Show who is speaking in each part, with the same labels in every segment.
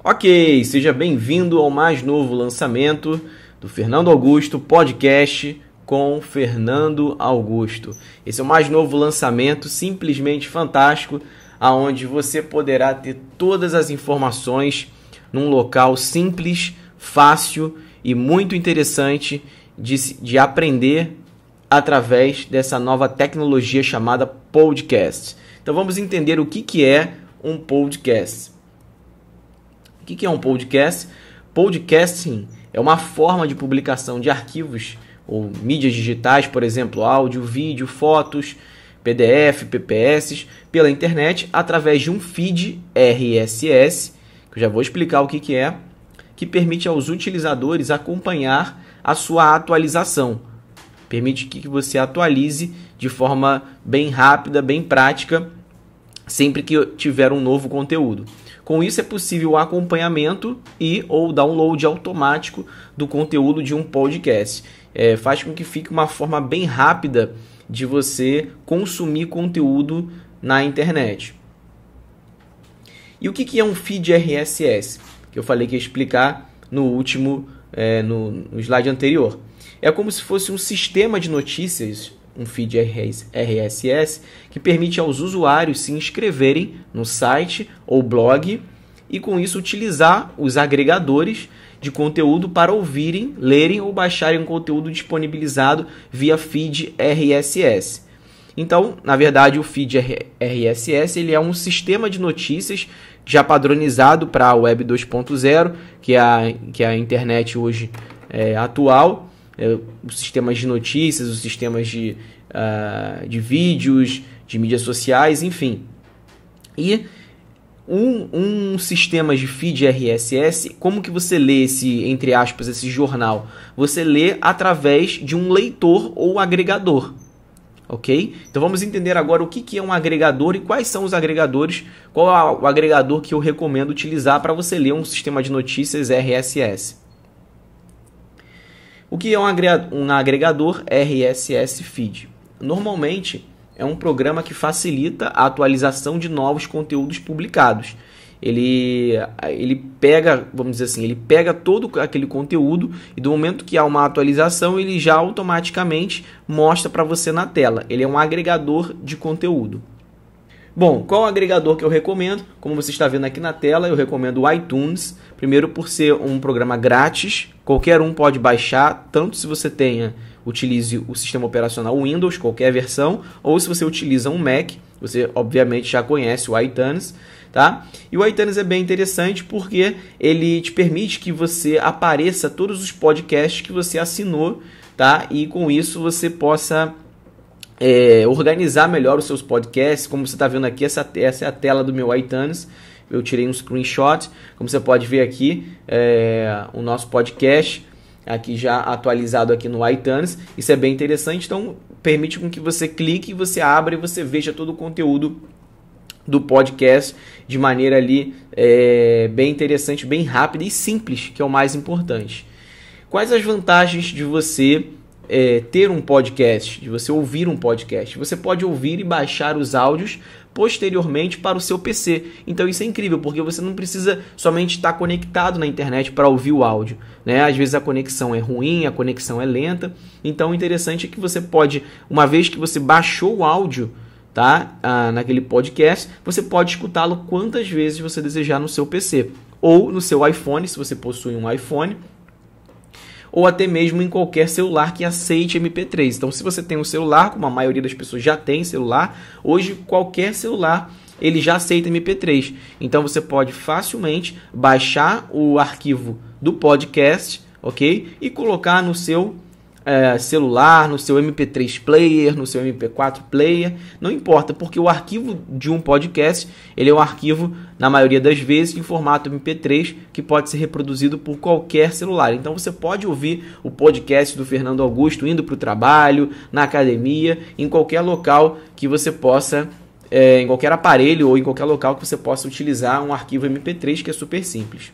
Speaker 1: Ok, seja bem-vindo ao mais novo lançamento do Fernando Augusto Podcast com Fernando Augusto. Esse é o mais novo lançamento, simplesmente fantástico, onde você poderá ter todas as informações num local simples, fácil e muito interessante de aprender através dessa nova tecnologia chamada podcast. Então vamos entender o que é um podcast. O que é um podcast? Podcasting é uma forma de publicação de arquivos ou mídias digitais, por exemplo, áudio, vídeo, fotos, PDF, PPS, pela internet, através de um feed RSS, que eu já vou explicar o que é, que permite aos utilizadores acompanhar a sua atualização. Permite que você atualize de forma bem rápida, bem prática, sempre que tiver um novo conteúdo. Com isso é possível o acompanhamento e ou download automático do conteúdo de um podcast. Faz com que fique uma forma bem rápida de você consumir conteúdo na internet. E o que é um feed RSS? Que eu falei que ia explicar no último, no slide anterior. É como se fosse um sistema de notícias, um feed RSS, que permite aos usuários se inscreverem no site ou blog e com isso utilizar os agregadores de conteúdo para ouvirem, lerem ou baixarem um conteúdo disponibilizado via feed RSS. Então, na verdade, o feed RSS ele é um sistema de notícias já padronizado para a Web 2.0, que é a internet hoje atual. Os sistemas de notícias, os sistemas de vídeos, de mídias sociais, enfim. E um sistema de feed RSS, como que você lê entre aspas, esse jornal? Você lê através de um leitor ou agregador. Ok? Então vamos entender agora o que é um agregador e quais são os agregadores, qual é o agregador que eu recomendo utilizar para você ler um sistema de notícias RSS. O que é um agregador RSS Feed? Normalmente é um programa que facilita a atualização de novos conteúdos publicados. Ele pega, vamos dizer assim, ele pega todo aquele conteúdo e do momento que há uma atualização, ele já automaticamente mostra para você na tela. Ele é um agregador de conteúdo. Bom, qual agregador que eu recomendo? Como você está vendo aqui na tela, eu recomendo o iTunes. Primeiro por ser um programa grátis, qualquer um pode baixar, tanto se você utilize o sistema operacional Windows, qualquer versão, ou se você utiliza um Mac, você obviamente já conhece o iTunes, tá? E o iTunes é bem interessante porque ele te permite que você apareça todos os podcasts que você assinou, tá? E com isso você possa organizar melhor os seus podcasts. Como você está vendo aqui, essa é a tela do meu iTunes. Eu tirei um screenshot. Como você pode ver aqui, o nosso podcast aqui já atualizado aqui no iTunes. Isso é bem interessante. Então, permite com que você clique e você abra e você veja todo o conteúdo do podcast de maneira ali bem interessante, bem rápida e simples, que é o mais importante. Quais as vantagens de você ter um podcast, de você ouvir um podcast? Você pode ouvir e baixar os áudios posteriormente para o seu PC. Então isso é incrível, porque você não precisa somente estar conectado na internet para ouvir o áudio, né? Às vezes a conexão é ruim, a conexão é lenta. Então o interessante é que você pode, uma vez que você baixou o áudio, tá? Naquele podcast, você pode escutá-lo quantas vezes você desejar no seu PC. Ou no seu iPhone, se você possui um iPhone, ou até mesmo em qualquer celular que aceite MP3. Então, se você tem um celular, como a maioria das pessoas já tem celular, hoje qualquer celular ele já aceita MP3. Então, você pode facilmente baixar o arquivo do podcast, ok? E colocar no seu celular, no seu MP3 player, no seu MP4 player, não importa, porque o arquivo de um podcast, ele é um arquivo, na maioria das vezes, em formato MP3, que pode ser reproduzido por qualquer celular. Então você pode ouvir o podcast do Fernando Augusto indo para o trabalho, na academia, em qualquer local que você possa, em qualquer aparelho ou em qualquer local que você possa utilizar um arquivo MP3, que é super simples.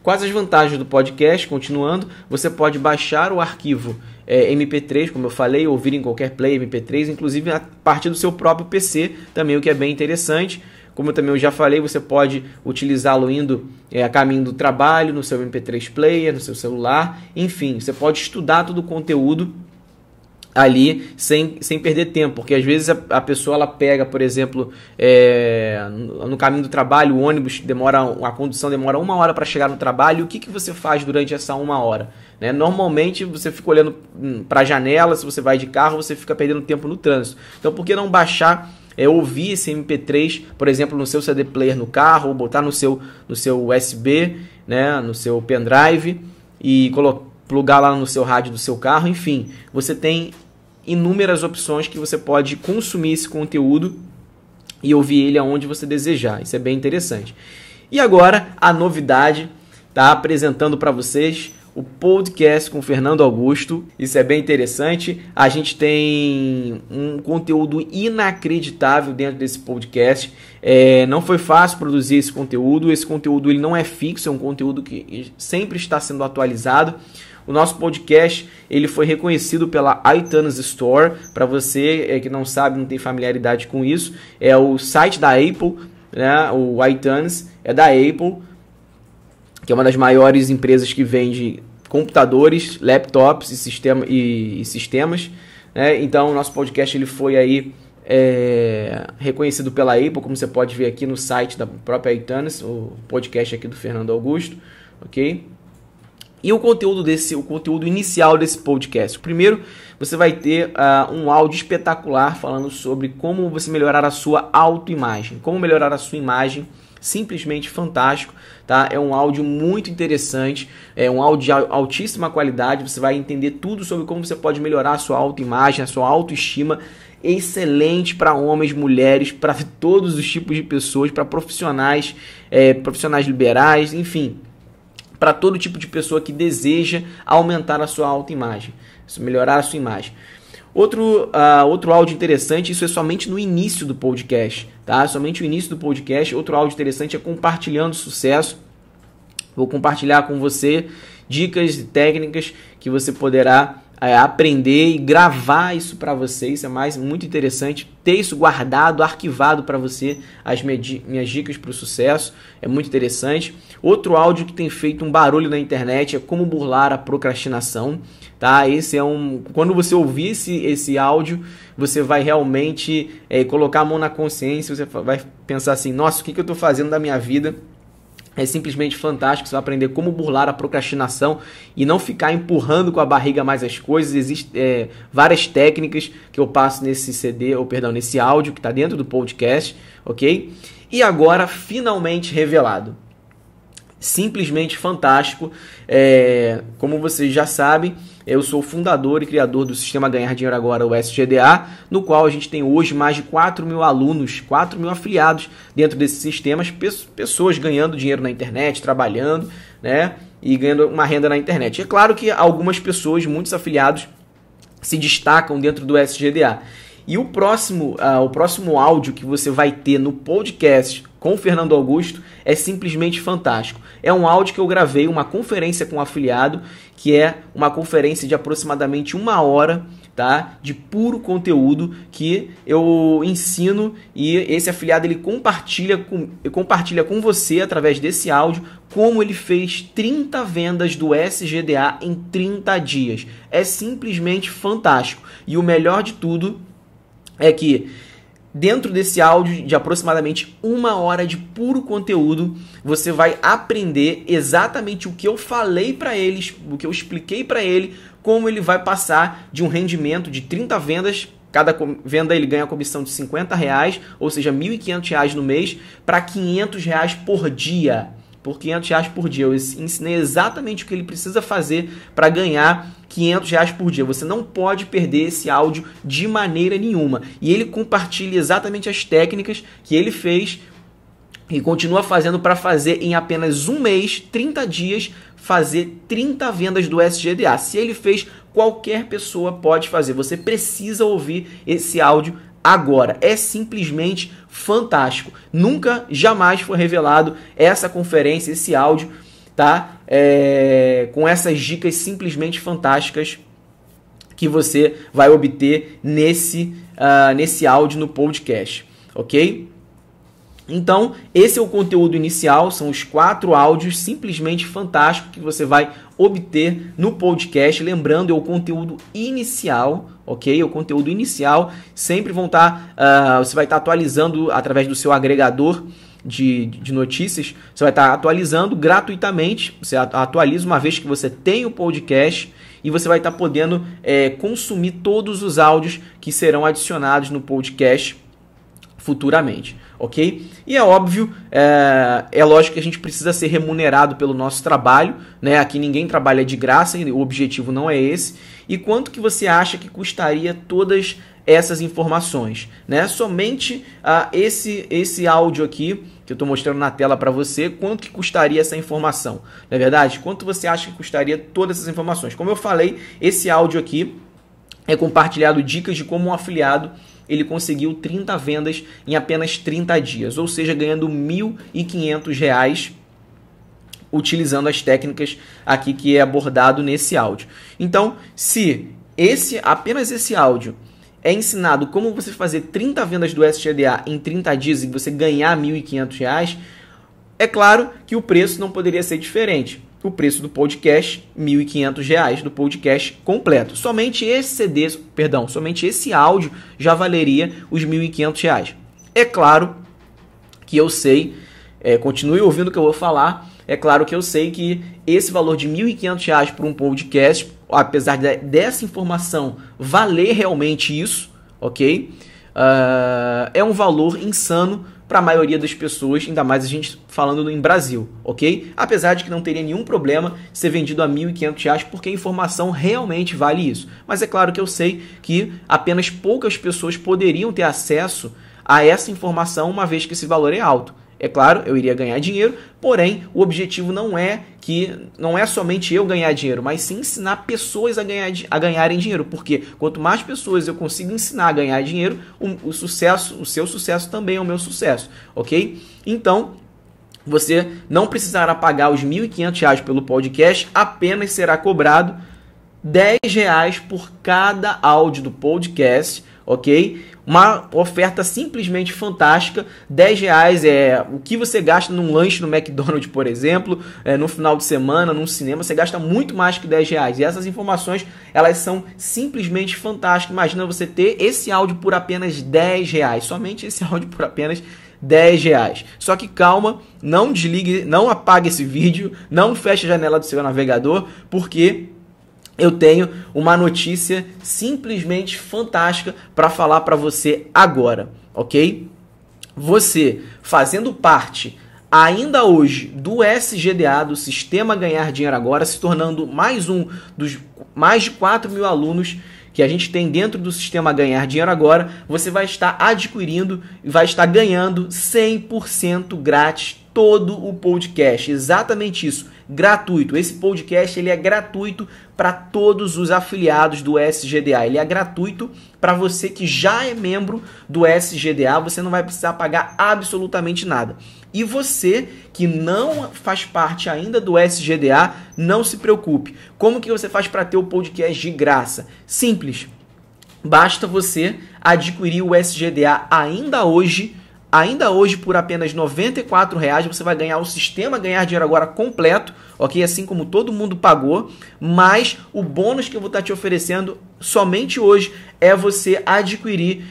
Speaker 1: Quais as vantagens do podcast? Continuando, você pode baixar o arquivo MP3, como eu falei, ouvir em qualquer player MP3, inclusive a partir do seu próprio PC, também, o que é bem interessante. como eu já falei, você pode utilizá-lo indo a caminho do trabalho, no seu MP3 player, no seu celular, enfim, você pode estudar todo o conteúdo ali sem perder tempo, porque às vezes a pessoa ela pega, por exemplo, no caminho do trabalho, o ônibus a condução demora 1 hora para chegar no trabalho, e o que você faz durante essa 1 hora? Né? Normalmente você fica olhando para a janela, se você vai de carro, você fica perdendo tempo no trânsito. Então por que não baixar, ouvir esse MP3, por exemplo, no seu CD player no carro, ou botar no seu USB, né, no seu pendrive, e plugar lá no seu rádio do seu carro, enfim, você tem inúmeras opções que você pode consumir esse conteúdo e ouvir ele aonde você desejar. Isso é bem interessante. E agora a novidade, tá apresentando para vocês o podcast com Fernando Augusto. Isso é bem interessante. A gente tem um conteúdo inacreditável dentro desse podcast. Não foi fácil produzir esse conteúdo. Esse conteúdo ele não é fixo, é um conteúdo que sempre está sendo atualizado. O nosso podcast ele foi reconhecido pela iTunes Store. Para você que não sabe, não tem familiaridade com isso, é o site da Apple, né? O iTunes é da Apple, que é uma das maiores empresas que vende computadores, laptops e sistemas. Né? Então, o nosso podcast ele foi aí reconhecido pela Apple, como você pode ver aqui no site da própria iTunes, o podcast aqui do Fernando Augusto, ok? E o conteúdo inicial desse podcast. Primeiro, você vai ter um áudio espetacular falando sobre como você melhorar a sua autoimagem. Como melhorar a sua imagem, simplesmente fantástico, tá? É um áudio muito interessante, é um áudio de altíssima qualidade. Você vai entender tudo sobre como você pode melhorar a sua autoimagem, a sua autoestima. Excelente para homens, mulheres, para todos os tipos de pessoas, para profissionais, profissionais liberais, enfim, para todo tipo de pessoa que deseja aumentar a sua autoimagem, melhorar a sua imagem. Outro áudio interessante, isso é somente no início do podcast, tá? Somente o início do podcast. Outro áudio interessante é compartilhando sucesso. Vou compartilhar com você dicas e técnicas que você poderá aprender e gravar isso para você. Isso é muito interessante, ter isso guardado, arquivado para você, as minhas dicas para o sucesso, é muito interessante. Outro áudio que tem feito um barulho na internet é como burlar a procrastinação, tá? Esse quando você ouvir esse áudio, você vai realmente colocar a mão na consciência, você vai pensar assim, nossa, o que eu estou fazendo da minha vida? É simplesmente fantástico, você vai aprender como burlar a procrastinação e não ficar empurrando com a barriga mais as coisas. Existem várias técnicas que eu passo nesse áudio que está dentro do podcast, ok? E agora, finalmente revelado. Simplesmente fantástico. Como vocês já sabem, eu sou o fundador e criador do Sistema Ganhar Dinheiro Agora, o SGDA, no qual a gente tem hoje mais de 4 mil alunos, 4 mil afiliados dentro desses sistemas, pessoas ganhando dinheiro na internet, trabalhando, né, e ganhando uma renda na internet. É claro que algumas pessoas, muitos afiliados, se destacam dentro do SGDA. E o próximo áudio que você vai ter no podcast com o Fernando Augusto é simplesmente fantástico. É um áudio que eu gravei, uma conferência com um afiliado, que é uma conferência de aproximadamente 1 hora, tá? De puro conteúdo que eu ensino, e esse afiliado ele compartilha com você através desse áudio como ele fez 30 vendas do SGDA em 30 dias. É simplesmente fantástico. E o melhor de tudo é que dentro desse áudio de aproximadamente 1 hora de puro conteúdo, você vai aprender exatamente o que eu falei para eles, o que eu expliquei para ele, como ele vai passar de um rendimento de 30 vendas, cada venda ele ganha a comissão de R$50, ou seja, R$1.500 no mês, para R$500 por dia. Por R$500 por dia. Eu ensinei exatamente o que ele precisa fazer para ganhar R$500 por dia. Você não pode perder esse áudio de maneira nenhuma. E ele compartilha exatamente as técnicas que ele fez e continua fazendo para fazer em apenas 1 mês, 30 dias, fazer 30 vendas do SGDA. Se ele fez, qualquer pessoa pode fazer. Você precisa ouvir esse áudio agora. É simplesmente fantástico. Nunca, jamais foi revelado essa conferência, esse áudio, tá? Com essas dicas simplesmente fantásticas que você vai obter nesse áudio no podcast, ok? Então, esse é o conteúdo inicial, são os 4 áudios simplesmente fantásticos que você vai obter no podcast. Lembrando, é o conteúdo inicial, ok? O conteúdo inicial sempre vão estar, você vai estar atualizando através do seu agregador de notícias, você vai estar atualizando gratuitamente, você atualiza uma vez que você tem o podcast e você vai estar podendo consumir todos os áudios que serão adicionados no podcast futuramente, ok? E é óbvio, é lógico que a gente precisa ser remunerado pelo nosso trabalho, né? Aqui ninguém trabalha de graça, o objetivo não é esse. E quanto que você acha que custaria todas essas informações, né? Somente esse áudio aqui que eu estou mostrando na tela para você, quanto que custaria essa informação? Não é verdade? Quanto você acha que custaria todas essas informações? Como eu falei, esse áudio aqui é compartilhado dicas de como um afiliado ele conseguiu 30 vendas em apenas 30 dias, ou seja, ganhando R$ 1.500 utilizando as técnicas aqui que é abordado nesse áudio. Então, se apenas esse áudio é ensinado como você fazer 30 vendas do SGDA em 30 dias e você ganhar R$ 1.500, é claro que o preço não poderia ser diferente. O preço do podcast, R$ 1.500 do podcast completo. Somente esse áudio já valeria os R$ 1.500. É claro que eu sei, continue ouvindo o que eu vou falar, é claro que eu sei que esse valor de R$ 1.500 para um podcast, apesar dessa informação valer realmente isso, ok? É um valor insano para a maioria das pessoas, ainda mais a gente falando em Brasil, ok? Apesar de que não teria nenhum problema ser vendido a R$ 1.500, porque a informação realmente vale isso. Mas é claro que eu sei que apenas poucas pessoas poderiam ter acesso a essa informação, uma vez que esse valor é alto. É claro, eu iria ganhar dinheiro, porém o objetivo não é somente eu ganhar dinheiro, mas sim ensinar pessoas a ganharem dinheiro, porque quanto mais pessoas eu consigo ensinar a ganhar dinheiro, o seu sucesso também é o meu sucesso, ok? Então, você não precisará pagar os R$ 1.500 pelo podcast, apenas será cobrado R$ 10 por cada áudio do podcast, ok? Uma oferta simplesmente fantástica. R$10 é o que você gasta num lanche no McDonald's, por exemplo, no final de semana, num cinema, você gasta muito mais que R$10. E essas informações, elas são simplesmente fantásticas. Imagina você ter esse áudio por apenas R$10, somente esse áudio por apenas R$10. Só que calma, não desligue, não apague esse vídeo, não feche a janela do seu navegador, porque eu tenho uma notícia simplesmente fantástica para falar para você agora, ok? Você fazendo parte ainda hoje do SGDA, do Sistema Ganhar Dinheiro Agora, se tornando mais um dos mais de 4 mil alunos que a gente tem dentro do Sistema Ganhar Dinheiro Agora, você vai estar adquirindo e vai estar ganhando 100% grátis todo o podcast. Exatamente isso, gratuito. Esse podcast ele é gratuito para todos os afiliados do SGDA. Ele é gratuito para você que já é membro do SGDA, você não vai precisar pagar absolutamente nada. E você que não faz parte ainda do SGDA, não se preocupe. Como que você faz para ter o podcast de graça? Simples. Basta você adquirir o SGDA ainda hoje por apenas R$ 94,00 você vai ganhar o Sistema Ganhar Dinheiro Agora completo, ok? Assim como todo mundo pagou, mas o bônus que eu vou estar te oferecendo somente hoje é você adquirir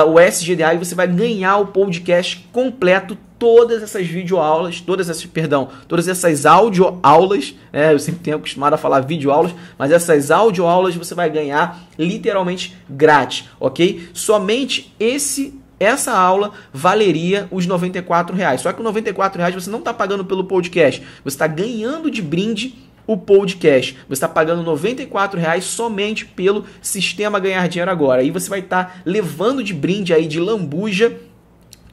Speaker 1: o SGDA e você vai ganhar o podcast completo, todas essas videoaulas, todas essas audioaulas, eu sempre tenho acostumado a falar videoaulas, mas essas audioaulas você vai ganhar literalmente grátis, ok? Somente essa aula valeria os R$ 94,00. Só que os R$ 94,00 você não está pagando pelo podcast. Você está ganhando de brinde o podcast. Você está pagando R$ 94,00 somente pelo Sistema Ganhar Dinheiro Agora. E você vai estar levando de brinde aí, de lambuja,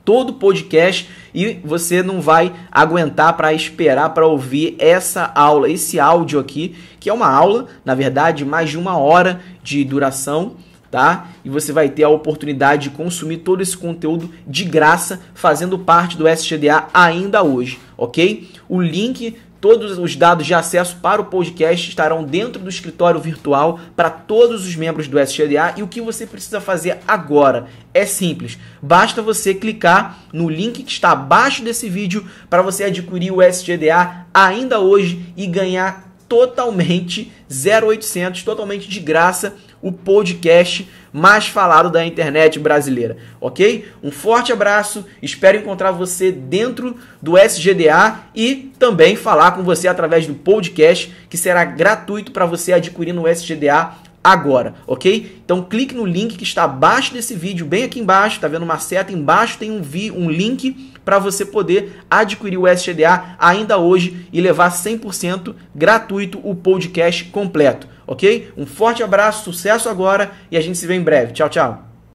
Speaker 1: todo o podcast, e você não vai aguentar para esperar para ouvir essa aula, esse áudio aqui, que é uma aula, na verdade, mais de 1 hora de duração, tá? E você vai ter a oportunidade de consumir todo esse conteúdo de graça, fazendo parte do SGDA ainda hoje, ok? O link Todos os dados de acesso para o podcast estarão dentro do escritório virtual para todos os membros do SGDA. E o que você precisa fazer agora é simples. Basta você clicar no link que está abaixo desse vídeo para você adquirir o SGDA ainda hoje e ganhar totalmente 0800, totalmente de graça, o podcast mais falado da internet brasileira, ok? Um forte abraço, espero encontrar você dentro do SGDA e também falar com você através do podcast, que será gratuito para você adquirir no SGDA agora, ok? Então clique no link que está abaixo desse vídeo, bem aqui embaixo, tá vendo uma seta? Embaixo tem um link para você poder adquirir o SGDA ainda hoje e levar 100% gratuito o podcast completo, ok? Um forte abraço, sucesso agora e a gente se vê em breve. Tchau, tchau!